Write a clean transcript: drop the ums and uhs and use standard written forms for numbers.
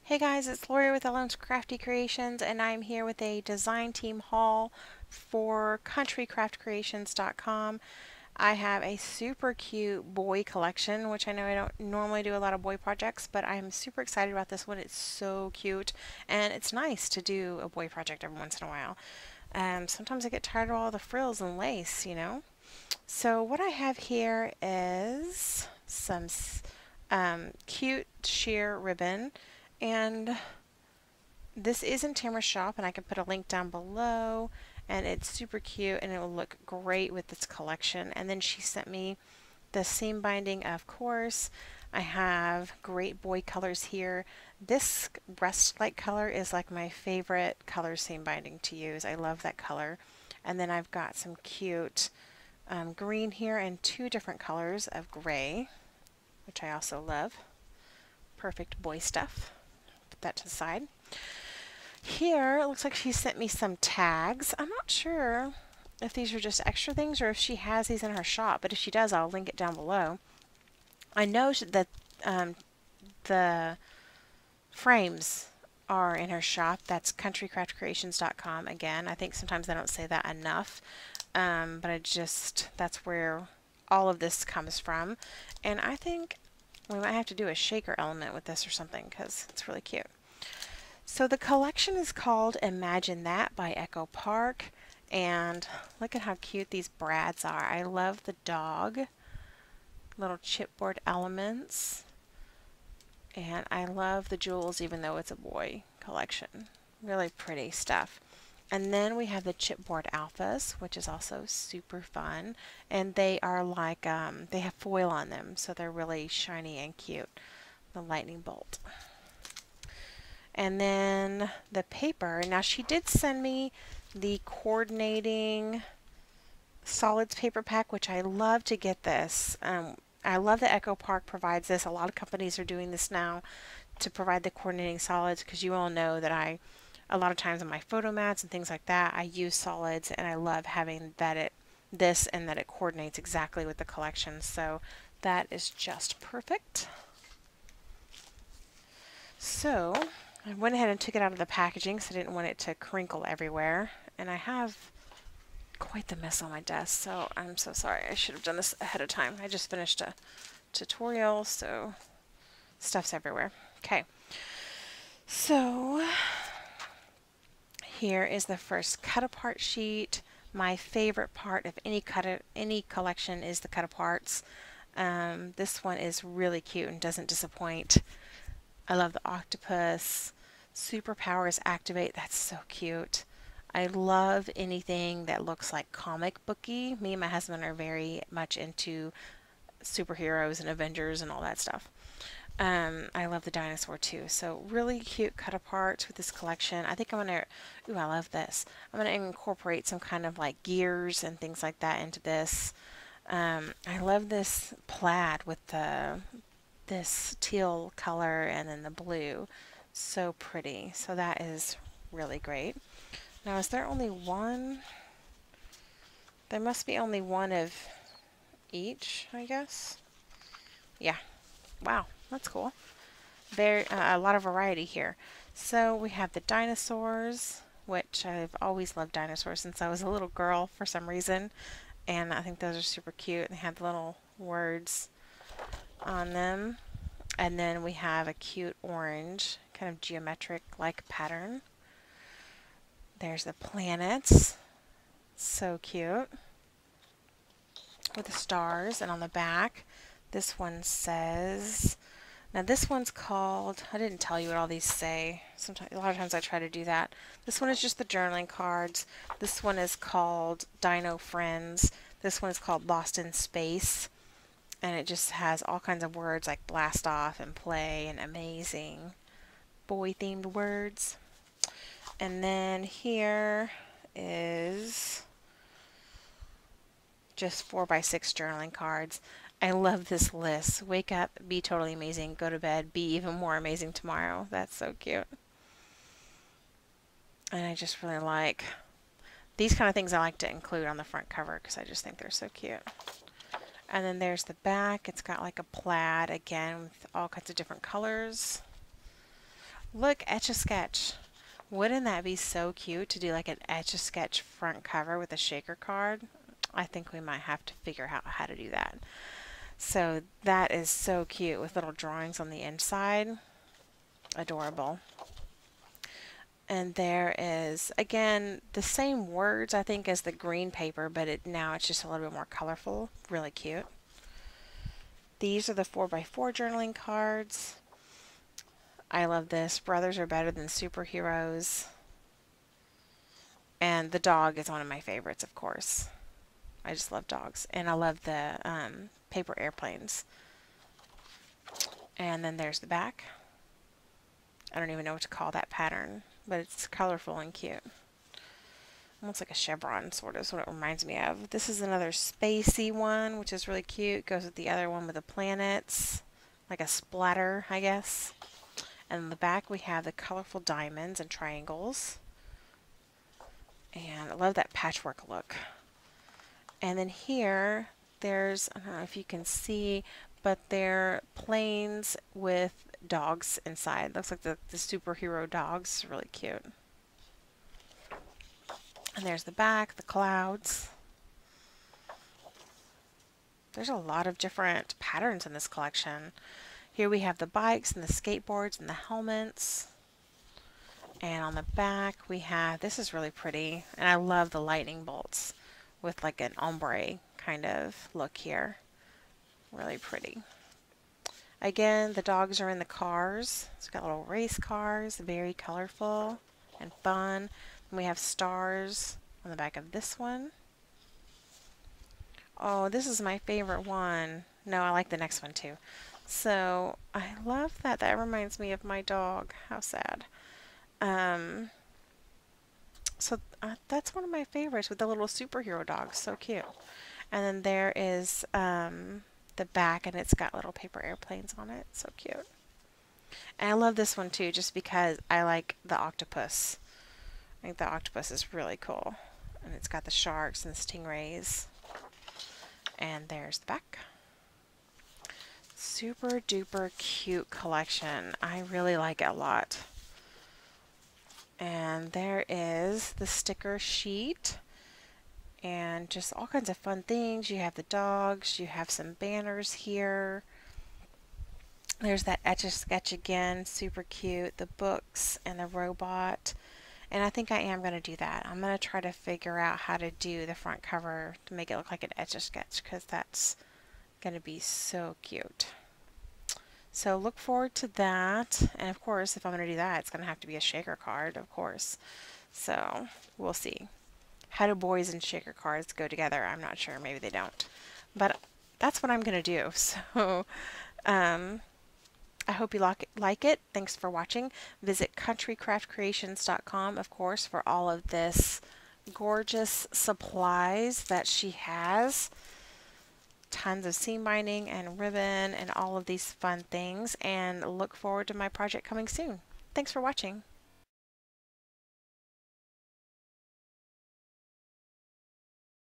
Hey guys, it's Lori with Ellen's Crafty Creations, and I'm here with a design team haul for countrycraftcreations.com. I have a super cute boy collection, which I know I don't normally do a lot of boy projects, but I'm super excited about this one. It's so cute, and it's nice to do a boy project every once in a while. Sometimes I get tired of all the frills and lace. So what I have here is some cute sheer ribbon, and this is in Tamara's shop, and I can put a link down below. And it's super cute, and it will look great with this collection. And then she sent me the seam binding, of course. I have great boy colors here. This rust light color is like my favorite color seam binding to use. I love that color. And then I've got some cute green here and two different colors of gray, which I also love. Perfect boy stuff. Put that to the side. Here, it looks like she sent me some tags. I'm not sure if these are just extra things or if she has these in her shop, but if she does, I'll link it down below. I know that the frames are in her shop. That's countrycraftcreations.com. Again, I think sometimes I don't say that enough, but that's where all of this comes from. And I think we might have to do a shaker element with this or something because it's really cute. So the collection is called Imagine That by Echo Park, and look at how cute these brads are. I love the dog, little chipboard elements, and I love the jewels even though it's a boy collection. Really pretty stuff. And then we have the chipboard alphas, which is also super fun, and they are like, they have foil on them, so they're really shiny and cute. The lightning bolt. And then the paper. Now she did send me the coordinating solids paper pack, which I love to get this. I love that Echo Park provides this. A lot of companies are doing this now to provide the coordinating solids because you all know that a lot of times on my photo mats and things like that, I use solids, and I love having that it coordinates exactly with the collection. So that is just perfect. So I went ahead and took it out of the packaging because I didn't want it to crinkle everywhere. And I have quite the mess on my desk, so I'm so sorry. I should have done this ahead of time. I just finished a tutorial, so stuff's everywhere. Okay, so here is the first cut apart sheet. My favorite part of any collection is the cut aparts. This one is really cute and doesn't disappoint. I love the octopus. Superpowers activate. That's so cute. I love anything that looks like comic booky. Me and my husband are very much into superheroes and Avengers and all that stuff. I love the dinosaur too. So really cute cut aparts with this collection. I think I'm gonna, ooh, I love this. I'm gonna incorporate some kind of like gears and things like that into this. I love this plaid with this teal color and then the blue. So pretty. So that is really great. Now, is there only one? There must be only one of each, I guess. Yeah. Wow, that's cool. Very a lot of variety here. So we have the dinosaurs, which I've always loved dinosaurs since I was a little girl for some reason, and I think those are super cute. They have little words on them. And then we have a cute orange, kind of geometric like pattern. There's the planets. So cute. With the stars. And on the back, this one says, now this one's called, I didn't tell you what all these say. Sometimes, a lot of times I try to do that. This one is just the journaling cards. This one is called Dino Friends. This one is called Lost in Space. And it just has all kinds of words like blast off and play and amazing. Boy-themed words. And then here is just 4x6 journaling cards. I love this list. Wake up, be totally amazing. Go to bed, be even more amazing tomorrow. That's so cute. And I just really like these kind of things. I like to include on the front cover because I just think they're so cute. And then there's the back. It's got like a plaid again with all kinds of different colors. Look, Etch-a-Sketch. Wouldn't that be so cute to do like an Etch-a-Sketch front cover with a shaker card? I think we might have to figure out how to do that. So that is so cute with little drawings on the inside. Adorable. And there is, again, the same words, I think, as the green paper, but now it's just a little bit more colorful. Really cute. These are the 4x4 journaling cards. I love this. Brothers are better than superheroes. And the dog is one of my favorites, of course. I just love dogs. And I love the paper airplanes. And then there's the back. I don't even know what to call that pattern, but it's colorful and cute. Almost like a chevron, sort of, is what it reminds me of. This is another spacey one, which is really cute. Goes with the other one with the planets. Like a splatter, I guess. And in the back we have the colorful diamonds and triangles. And I love that patchwork look. And then here, there's, I don't know if you can see, but they're planes with dogs inside. Looks like the superhero dogs. Really cute. And there's the back, the clouds. There's a lot of different patterns in this collection. Here we have the bikes and the skateboards and the helmets. And on the back we have, this is really pretty, and I love the lightning bolts with like an ombre kind of look here. Really pretty. Again, the dogs are in the cars. It's got little race cars, very colorful and fun. And we have stars on the back of this one. Oh, this is my favorite one. No, I like the next one too. So I love that. That reminds me of my dog. How sad. So that's one of my favorites with the little superhero dog. So cute. And then there is the back, and it's got little paper airplanes on it. So cute. And I love this one too, just because I like the octopus. I think the octopus is really cool. And it's got the sharks and the stingrays. And there's the back. Super duper cute collection. I really like it a lot. And there is the sticker sheet. And just all kinds of fun things. You have the dogs. You have some banners here. There's that Etch-a-Sketch again. Super cute. The books and the robot. And I think I am going to do that. I'm going to try to figure out how to do the front cover to make it look like an Etch-a-Sketch, because that's going to be so cute. So look forward to that. And of course, if I'm going to do that, it's going to have to be a shaker card, of course. So we'll see. How do boys and shaker cards go together? I'm not sure. Maybe they don't. But that's what I'm going to do. So I hope you like it. Thanks for watching. Visit countrycraftcreations.com, of course, for all of this gorgeous supplies that she has. Tons of seam binding and ribbon and all of these fun things. And look forward to my project coming soon. Thanks for watching.